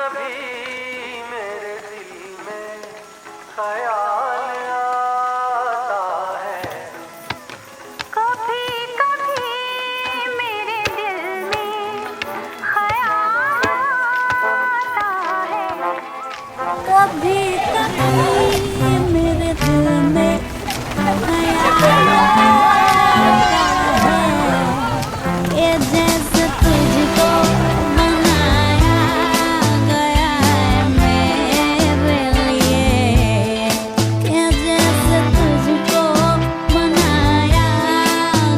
कभी मेरे दिल में ख्याल आता है, कभी कभी मेरे दिल में ख्याल आता है, कभी कभी मेरे दिल में ख्याल आता है, ये जैसे तुझको बनाया गया है मेरे लिए, ये जैसे तुझको बनाया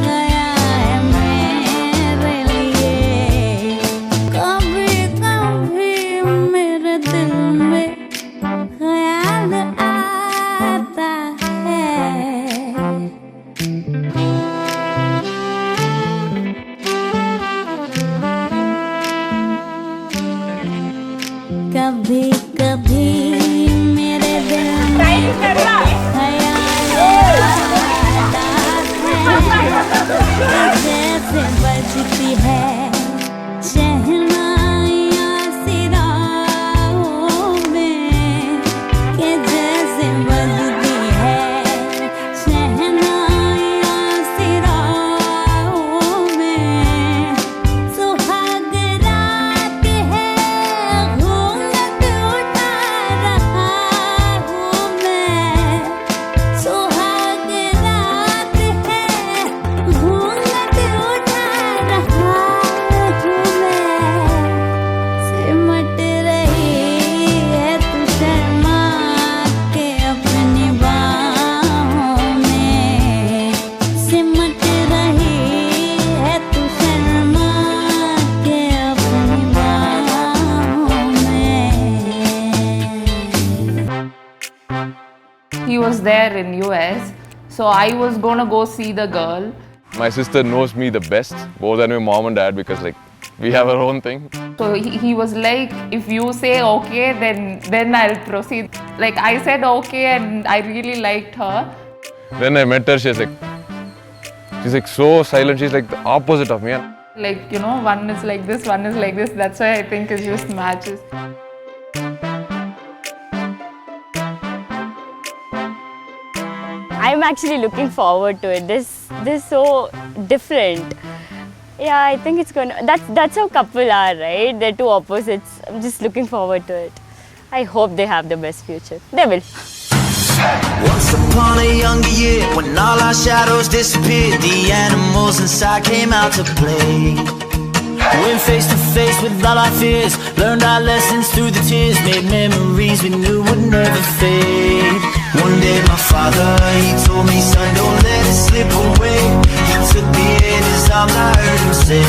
गया है मेरे लिए, कभी कभी मेरे दिल में ख्याल आता है। कभी कभी मेरे दिल में ख्याल आता है, जैसे बजती है शहनाइयाँ सिराओं में, कि जैसे बजती है शहनाइयाँ सिराओं में, सुहाग रात है घूंघट उठा रहा हूँ मैं, सुहाग रात है घूंघट उठा रहा हूँ मैं, सिमट रही है तू शर्मा के अपनी बाहों में, सिमट रही है तू शर्मा के अपनी बाहों में। He was there in US, so I was gonna go see the girl. My sister knows me the best, more than my mom and dad, because like we have our own thing. So he was like, if you say okay, then I'll proceed. Like I said okay, and I really liked her. When I met her, she's like so silent. She's like the opposite of me. Like, you know, one is like this, one is like this. That's why I think it just matches. I'm actually looking forward to it. This is so different. Yeah, I think it's gonna. That's how couple are, right? They're two opposites. I'm just looking forward to it. I hope they have the best future. They will. Once upon a younger year, when all our shadows disappeared, the animals inside came out to play. Went face to face with all our fears, learned our lessons through the tears, made memories we knew would never fade. One day my father, he told me, son, don't let it slip away. He took me in his arms, I heard him say,